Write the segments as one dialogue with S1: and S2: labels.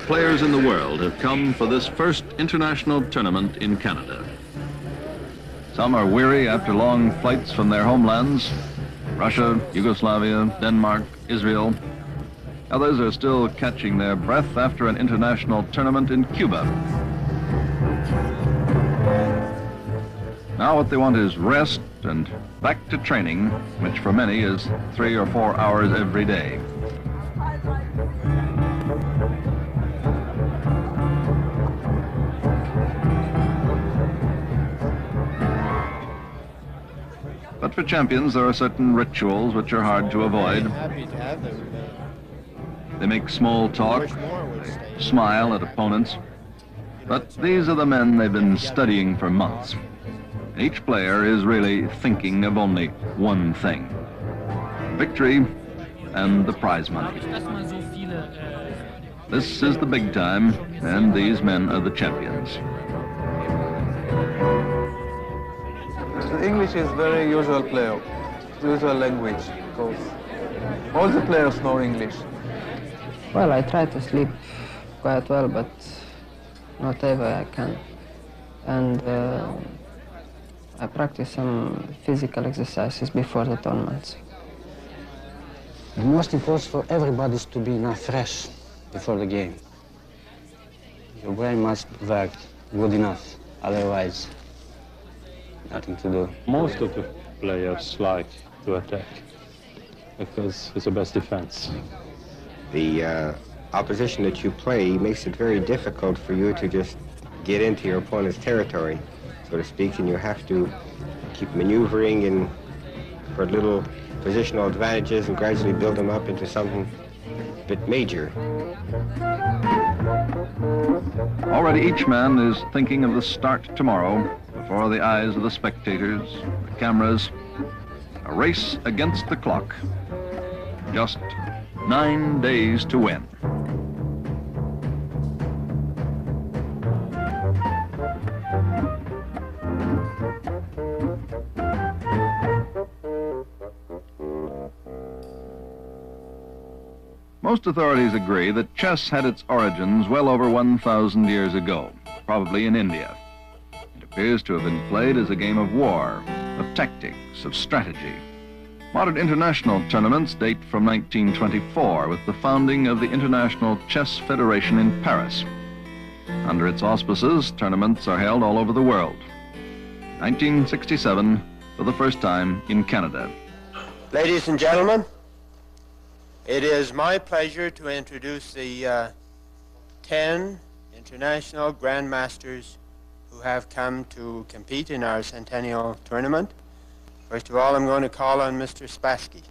S1: players in the world have come for this first international tournament in Canada. Some are weary after long flights from their homelands, Russia, Yugoslavia, Denmark, Israel. Others are still catching their breath after an international tournament in Cuba. Now what they want is rest and back to training, which for many is 3 or 4 hours every day. But for champions, there are certain rituals which are hard to avoid. They make small talk, smile at opponents. But these are the men they've been studying for months. Each player is really thinking of only one thing: victory and the prize money. This is the big time, and these men are the champions.
S2: English is very usual language, because all the players know English.
S3: Well, I try to sleep quite well, but not ever I can. And I practice some physical exercises before the tournaments.
S4: The most important for everybody is to be enough fresh before the game. Your brain must work good enough, otherwise nothing to do.
S5: Most of the players like to attack because it's the best defense.
S6: The opposition that you play makes it very difficult for you to just get into your opponent's territory, so to speak, and you have to keep maneuvering in for little positional advantages and gradually build them up into something a bit major.
S1: Already each man is thinking of the start tomorrow before the eyes of the spectators, the cameras. A race against the clock. Just 9 days to win. Most authorities agree that chess had its origins well over 1,000 years ago, probably in India. It appears to have been played as a game of war, of tactics, of strategy. Modern international tournaments date from 1924 with the founding of the International Chess Federation in Paris. Under its auspices, tournaments are held all over the world. 1967, for the first time in Canada.
S7: Ladies and gentlemen, it is my pleasure to introduce the 10 international grandmasters who have come to compete in our centennial tournament. First of all, I'm going to call on Mr. Spassky.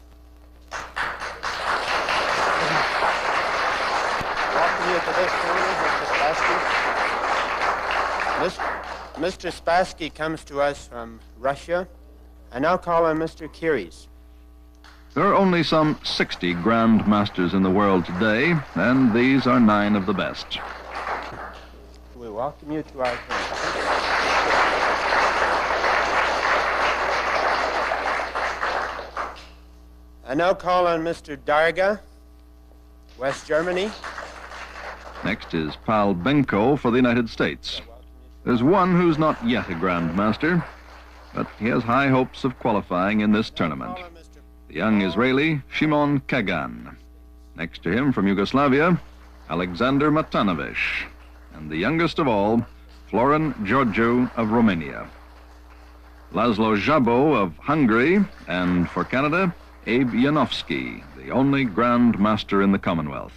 S7: Welcome you to this tournament, Mr. Spassky. Mr. Spassky comes to us from Russia. I now call on Mr. Keres.
S1: There are only some 60 Grand Masters in the world today, and these are 9 of the best.
S7: We welcome you to our tournament. I now call on Mr. Darga, West Germany.
S1: Next is Pal Benko for the United States. There's one who's not yet a Grand Master, but he has high hopes of qualifying in this tournament. The young Israeli, Shimon Kagan. Next to him from Yugoslavia, Alexander Matanovic. And the youngest of all, Florin Georgiou of Romania. Laszlo Jabo of Hungary, and for Canada, Abe Janowski, the only Grand Master in the Commonwealth.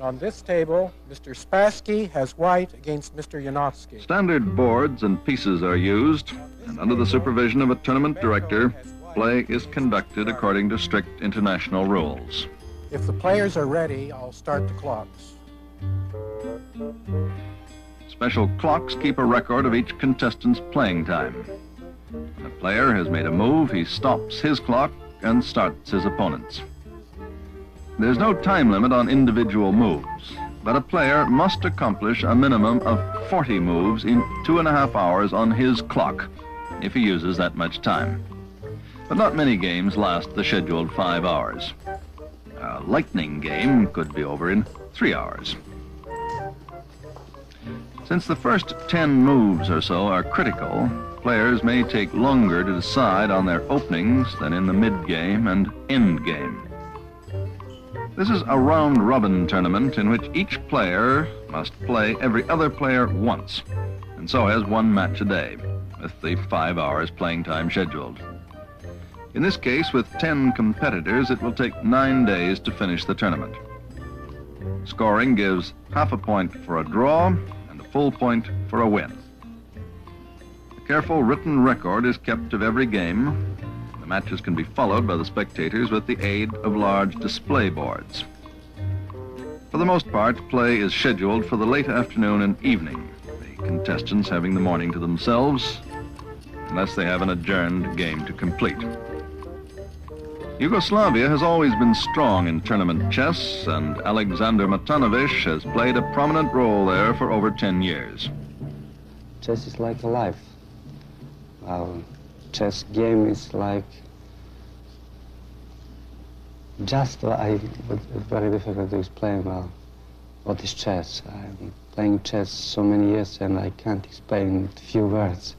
S8: On this table, Mr. Spassky has white against Mr. Janowski.
S1: Standard boards and pieces are used, and under the supervision of a tournament director, play is conducted according to strict international rules.
S8: If the players are ready, I'll start the clocks.
S1: Special clocks keep a record of each contestant's playing time. When a player has made a move, he stops his clock and starts his opponent's. There's no time limit on individual moves, but a player must accomplish a minimum of 40 moves in 2.5 hours on his clock. if he uses that much time. But not many games last the scheduled 5 hours. A lightning game could be over in 3 hours. Since the first 10 moves or so are critical, players may take longer to decide on their openings than in the mid-game and end-game. This is a round-robin tournament in which each player must play every other player once, and so has 1 match a day, with the 5 hours playing time scheduled. In this case, with 10 competitors, it will take 9 days to finish the tournament. Scoring gives half a point for a draw and a full point for a win. A careful written record is kept of every game. The matches can be followed by the spectators with the aid of large display boards. For the most part, play is scheduled for the late afternoon and evening, the contestants having the morning to themselves, unless they have an adjourned game to complete. Yugoslavia has always been strong in tournament chess, and Alexander Matanovich has played a prominent role there for over 10 years.
S4: Chess is like a life. Chess game is like just it's very difficult to explain well what is chess. I'm playing chess so many years and I can't explain in a few words.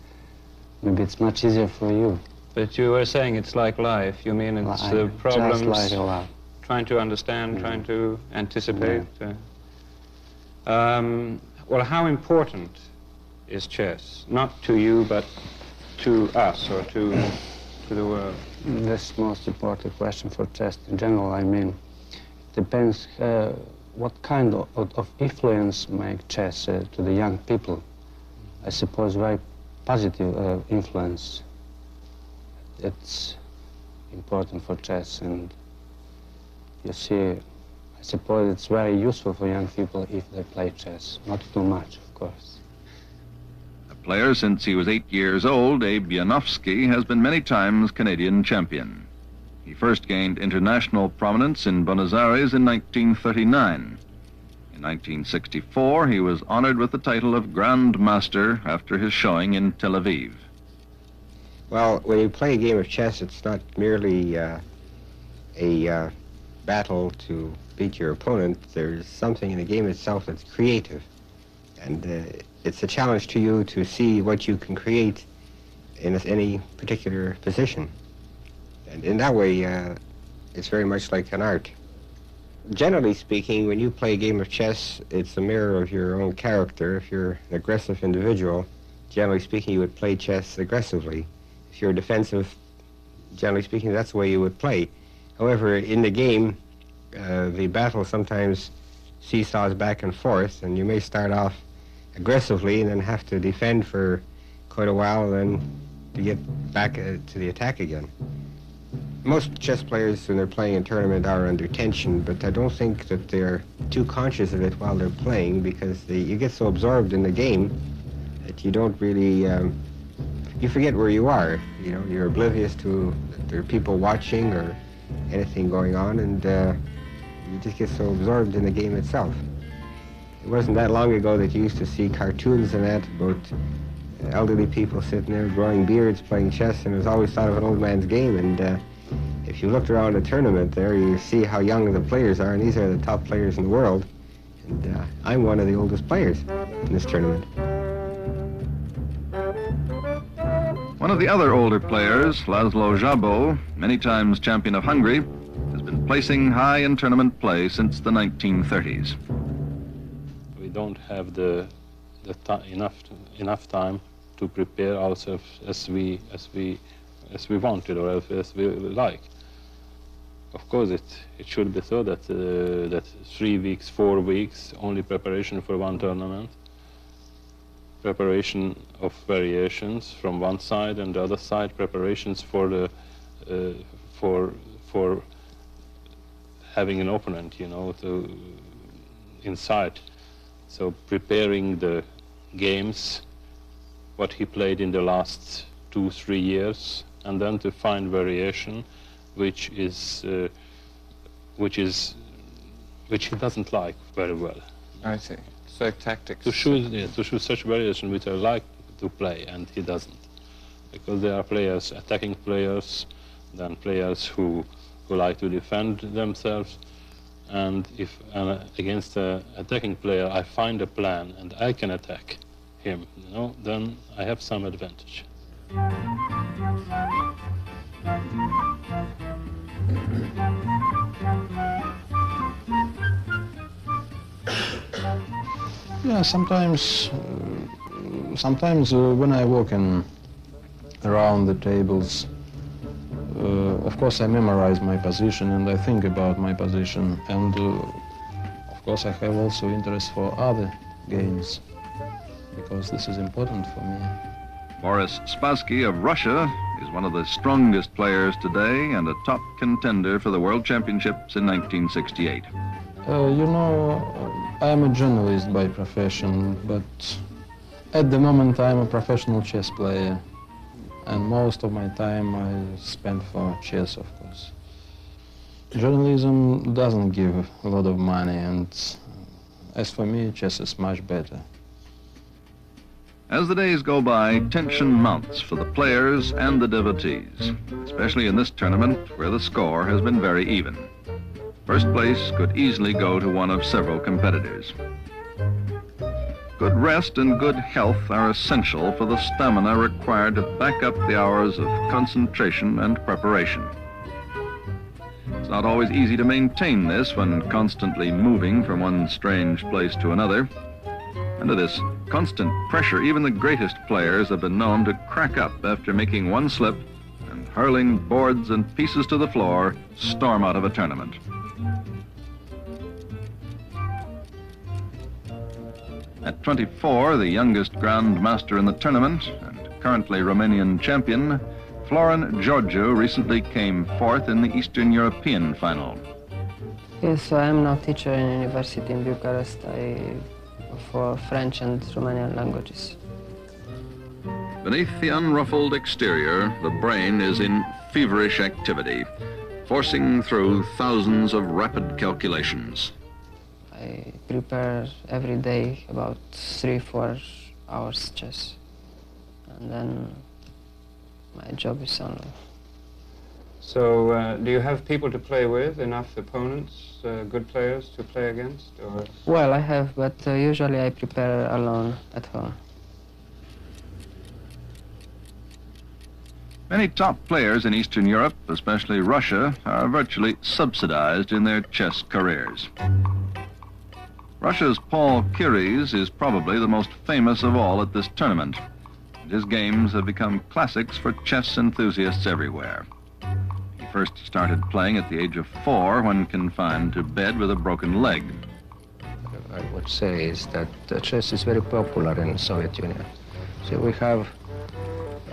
S4: Maybe it's much easier for you.
S5: But you were saying it's like life. You mean it's the problems,
S4: just like a life.
S5: Trying to understand, trying to anticipate. Well, how important is chess? Not to you, but to us or to the world?
S4: This is the most important question for chess in general. I mean, it depends what kind of influence make chess to the young people. I suppose very positive influence. It's important for chess, and you see, I suppose it's very useful for young people if they play chess. Not too much, of course.
S1: A player since he was 8 years old, Abe Janowski, has been many times Canadian champion. He first gained international prominence in Buenos Aires in 1939. In 1964, he was honored with the title of Grand Master after his showing in Tel Aviv.
S6: Well, when you play a game of chess, it's not merely a battle to beat your opponent. There's something in the game itself that's creative. And it's a challenge to you to see what you can create in any particular position. And in that way, it's very much like an art. Generally speaking, when you play a game of chess, it's a mirror of your own character. If you're an aggressive individual, generally speaking, you would play chess aggressively. If you're defensive, generally speaking, that's the way you would play. However, in the game, the battle sometimes seesaws back and forth, and you may start off aggressively and then have to defend for quite a while, then to get back to the attack again. Most chess players, when they're playing a tournament, are under tension, but I don't think that they're too conscious of it while they're playing, because you get so absorbed in the game that you don't really you forget where you are. You know, you're oblivious to that there are people watching or anything going on, and you just get so absorbed in the game itself. It wasn't that long ago that you used to see cartoons and that about elderly people sitting there growing beards playing chess, and it was always thought of an old man's game. And if you looked around a tournament there, you see how young the players are, and these are the top players in the world. And I'm one of the oldest players in this tournament.
S1: One of the other older players, Laszlo Szabó, many times champion of Hungary, has been placing high in tournament play since the 1930s.
S5: We don't have enough time to prepare ourselves as we wanted or as we like. Of course, it should be so that that 3 weeks, 4 weeks, only preparation for one tournament. Preparation of variations from one side, and the other side preparations for the for having an opponent, you know, inside. So preparing the games, what he played in the last 2-3 years, and then to find variation, which he doesn't like very well.
S2: I see. So tactics.
S5: To choose such variation which I like to play, and he doesn't. because there are players, attacking players, then players who like to defend themselves. And if against an attacking player I find a plan and I can attack him, you know, then I have some advantage.
S9: Yeah, sometimes when I walk around the tables, of course I memorize my position and I think about my position, and of course I have also interest for other games, because this is important for me.
S1: Boris Spassky of Russia is one of the strongest players today and a top contender for the World Championships in 1968.
S9: You know, I am a journalist by profession, but at the moment I am a professional chess player, and most of my time I spend for chess, of course. Journalism doesn't give a lot of money, and as for me, chess is much better.
S1: As the days go by, tension mounts for the players and the devotees, especially in this tournament where the score has been very even. First place could easily go to one of several competitors. Good rest and good health are essential for the stamina required to back up the hours of concentration and preparation. It's not always easy to maintain this when constantly moving from one strange place to another. Under this constant pressure, even the greatest players have been known to crack up after making one slip and, hurling boards and pieces to the floor, storm out of a tournament. At 24, the youngest Grand Master in the tournament, and currently Romanian champion, Florin Georgiou recently came fourth in the Eastern European final.
S3: Yes, so I am now teacher in university in Bucharest for French and Romanian languages.
S1: Beneath the unruffled exterior, the brain is in feverish activity, forcing through thousands of rapid calculations.
S3: I prepare every day about 3-4 hours chess, and then my job is on.
S10: So do you have people to play with, enough opponents, good players to play against? Or?
S3: Well, I have, but usually I prepare alone at home.
S1: Many top players in Eastern Europe, especially Russia, are virtually subsidized in their chess careers. Russia's Paul Keres is probably the most famous of all at this tournament. His games have become classics for chess enthusiasts everywhere. He first started playing at the age of 4 when confined to bed with a broken leg.
S11: I would say is that chess is very popular in the Soviet Union. So we have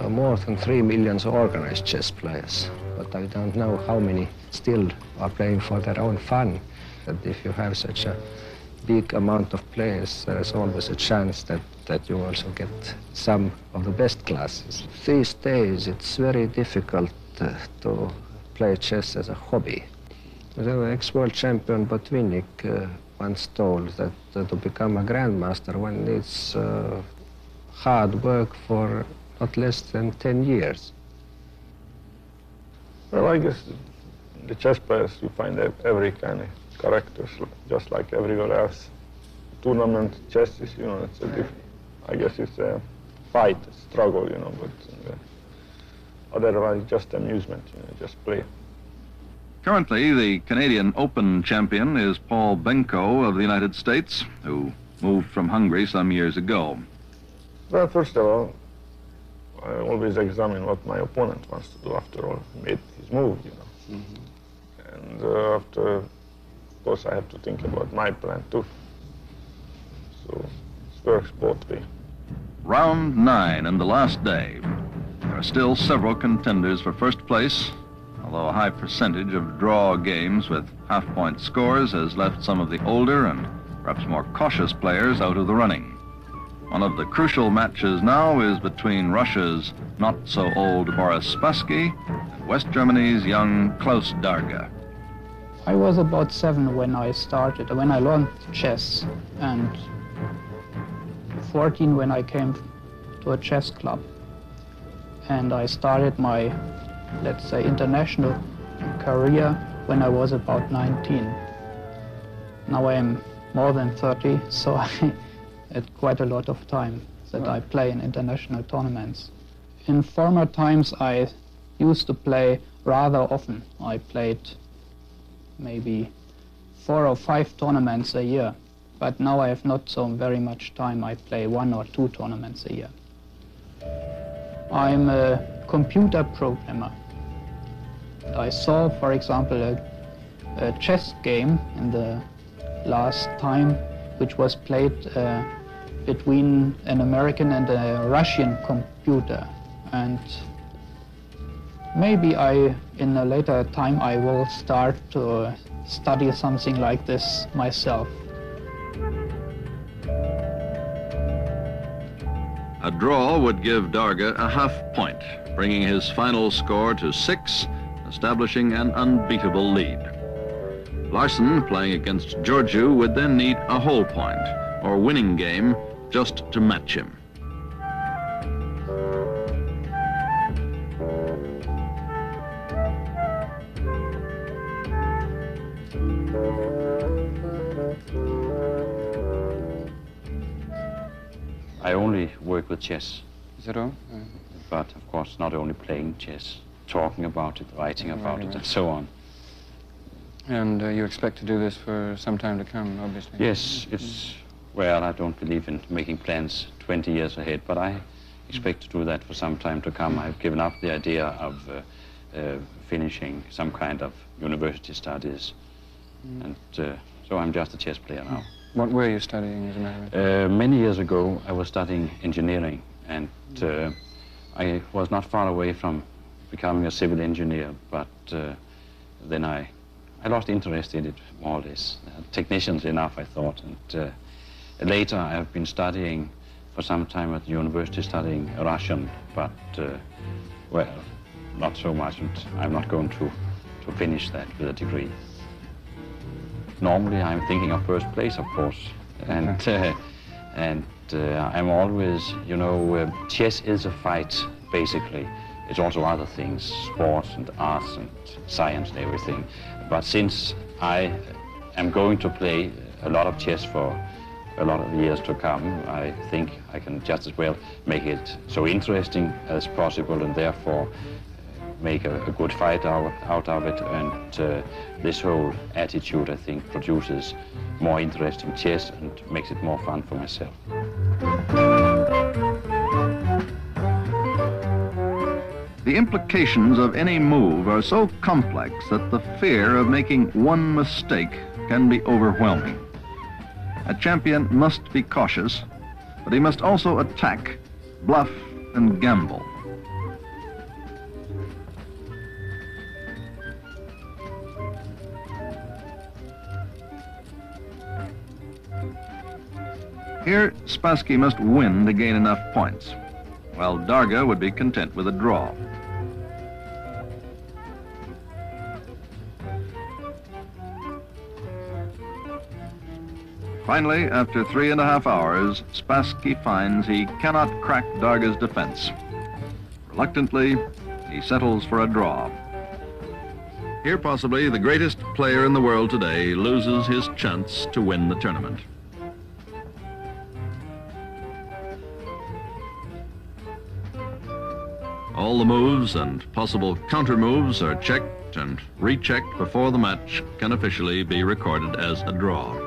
S11: more than 3 million organized chess players, but I don't know how many still are playing for their own fun. That if you have such a big amount of players, there is always a chance that you also get some of the best classes. These days, it's very difficult to play chess as a hobby. The ex-world champion Botvinnik once told that to become a grandmaster, one needs hard work for not less than 10 years.
S2: Well, I guess the chess players, you find every kind of characters, just like everywhere else. Tournament chess is, you know, it's a different, I guess it's a fight, a struggle, you know, but otherwise just amusement, you know, just play.
S1: Currently, the Canadian Open champion is Paul Benko of the United States, who moved from Hungary some years ago.
S2: Well, first of all, I always examine what my opponent wants to do after all, he made his move, you know. And after, of course, I have to think about my plan too. So it works both ways.
S1: Round 9 and the last day. There are still several contenders for first place, although a high percentage of draw games with half-point scores has left some of the older and perhaps more cautious players out of the running. One of the crucial matches now is between Russia's not-so-old Boris Spassky and West Germany's young Klaus Darga.
S12: I was about 7 when I started, when I learned chess, and 14 when I came to a chess club. and I started my, let's say, international career when I was about 19. Now I am more than 30, so I had quite a lot of time that I play in international tournaments. In former times I used to play rather often. I played maybe 4 or 5 tournaments a year, but now I have not so very much time. I play 1 or 2 tournaments a year. I'm a computer programmer. I saw, for example, a chess game in the last time, which was played between an American and a Russian computer. And maybe in a later time, I will start to study something like this myself.
S1: A draw would give Darga a half point, bringing his final score to 6, establishing an unbeatable lead. Larsen, playing against Georgiou, would then need a whole point, or winning game, just to match him.
S13: I only work with chess.
S10: Is that all?
S13: But of course not only playing chess, talking about it, writing about it, and so on.
S10: And you expect to do this for some time to come, obviously?
S13: Yes, it's, well, I don't believe in making plans 20 years ahead, but I expect to do that for some time to come. I've given up the idea of finishing some kind of university studies, and so I'm just a chess player now.
S10: What were you studying as a matter of fact?
S13: Many years ago, I was studying engineering, and I was not far away from becoming a civil engineer, but then I lost interest in it, more or less. Technicians enough, I thought, and later I have been studying for some time at the university, studying Russian, but, well, not so much, and I'm not going to finish that with a degree. Normally I'm thinking of first place, of course, and I'm always, you know, chess is a fight, basically. It's also other things, sports and arts and science and everything. But since I am going to play a lot of chess for a lot of years to come, I think I can just as well make it so interesting as possible, and therefore make a good fight out of it, and this whole attitude, I think, produces more interesting chess and makes it more fun for myself.
S1: The implications of any move are so complex that the fear of making one mistake can be overwhelming. A champion must be cautious, but he must also attack, bluff, and gamble. Here, Spassky must win to gain enough points, while Darga would be content with a draw. Finally, after 3.5 hours, Spassky finds he cannot crack Darga's defense. Reluctantly, he settles for a draw. Here, possibly the greatest player in the world today loses his chance to win the tournament. All the moves and possible counter-moves are checked and rechecked before the match can officially be recorded as a draw.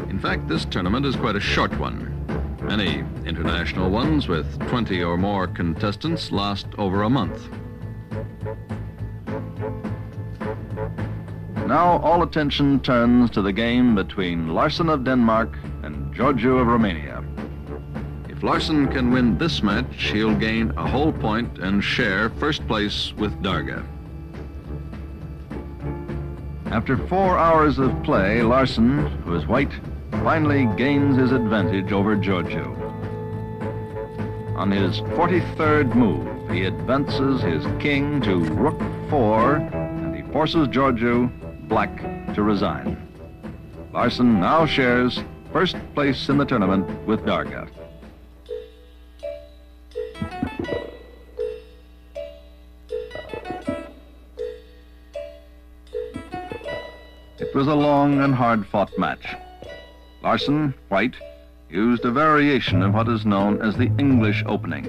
S1: In fact, this tournament is quite a short one. Many international ones with 20 or more contestants last over a month. Now all attention turns to the game between Larsson of Denmark and Georgiou of Romania. If Larsson can win this match, he'll gain a whole point and share first place with Darga. After 4 hours of play, Larsson, who is white, finally gains his advantage over Georgiou. On his 43rd move, he advances his king to rook 4, and he forces Georgiou, black, to resign. Larsson now shares first place in the tournament with Darga. It was a long and hard-fought match. Larsson, white, used a variation of what is known as the English opening.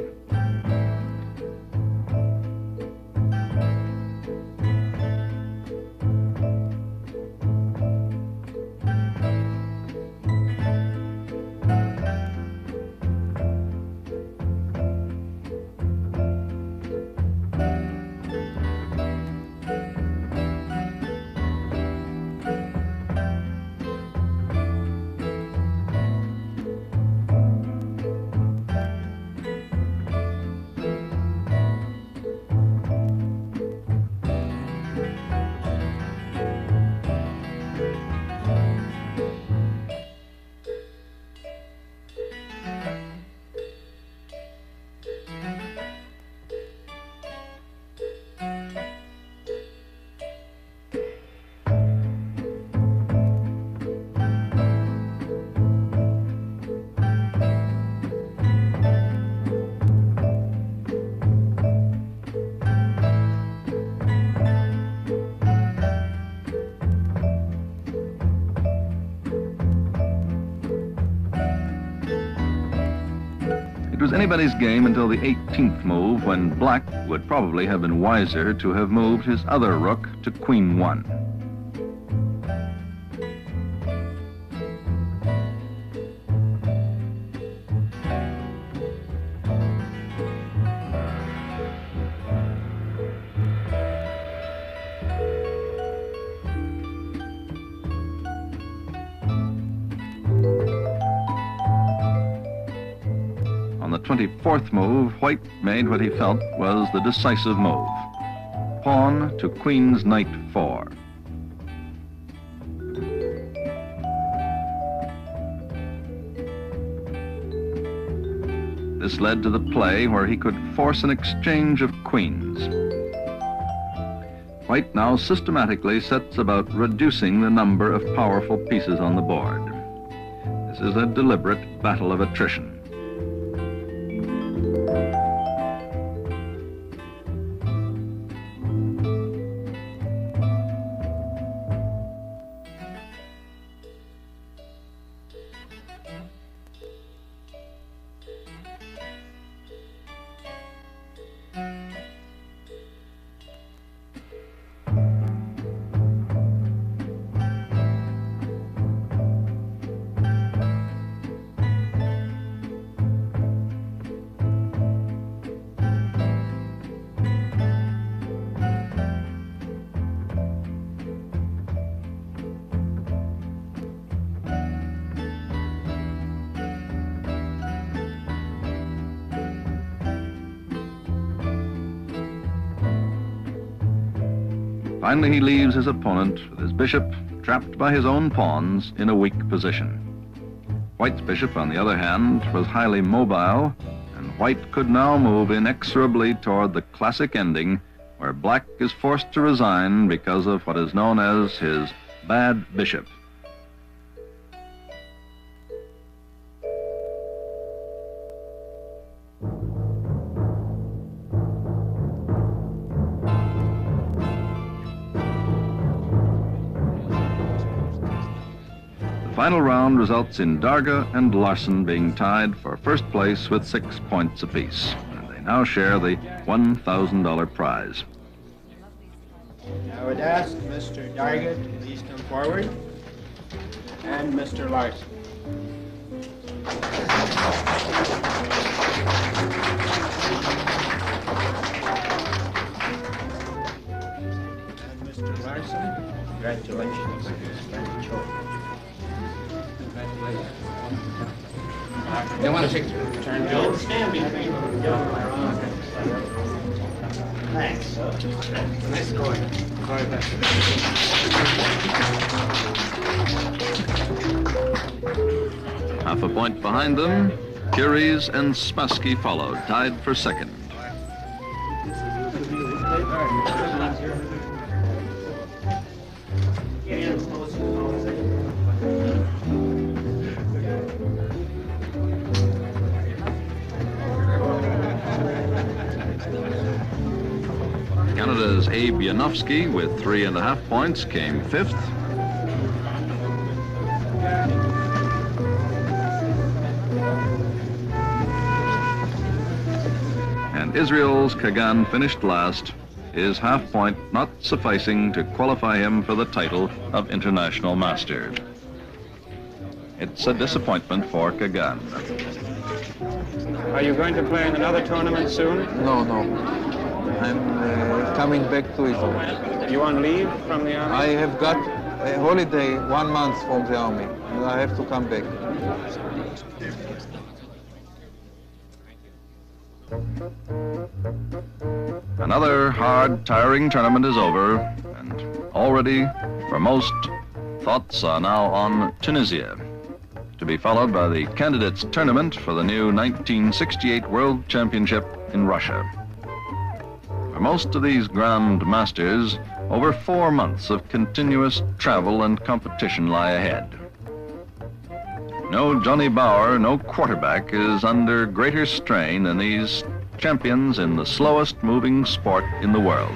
S1: It was anybody's game until the 18th move, when black would probably have been wiser to have moved his other rook to queen 1. On the 24th move, white made what he felt was the decisive move. Pawn to queen's knight 4. This led to the play where he could force an exchange of queens. White now systematically sets about reducing the number of powerful pieces on the board. This is a deliberate battle of attrition. Finally, he leaves his opponent with his bishop trapped by his own pawns in a weak position. White's bishop, on the other hand, was highly mobile, and white could now move inexorably toward the classic ending where black is forced to resign because of what is known as his bad bishop. The final round results in Darga and Larsson being tied for first place with 6 points apiece. And they now share the $1,000 prize.
S7: I would ask Mr. Darga to please come forward, and Mr. Larsson. And Mr. Larsson, Congratulations.
S14: They want to take a turn, Joe. Stand between them. Thanks. Nice going.
S1: Half a point behind them, Keres and Spassky followed, tied for second. Canada's Abe Yanofsky with 3.5 points came fifth. And Israel's Kagan finished last, his half point not sufficing to qualify him for the title of International Master. It's a disappointment for Kagan.
S10: Are you going to play in another tournament soon?
S15: No, no. I'm coming back to Israel.
S10: You on leave from the army?
S15: I have got a holiday 1 month from the army, and I have to come back.
S1: Another hard, tiring tournament is over, and already, for most, thoughts are now on Tunisia, to be followed by the candidates tournament for the new 1968 World Championship in Russia. For most of these Grand Masters, over 4 months of continuous travel and competition lie ahead. No Johnny Bauer, no quarterback is under greater strain than these champions in the slowest moving sport in the world.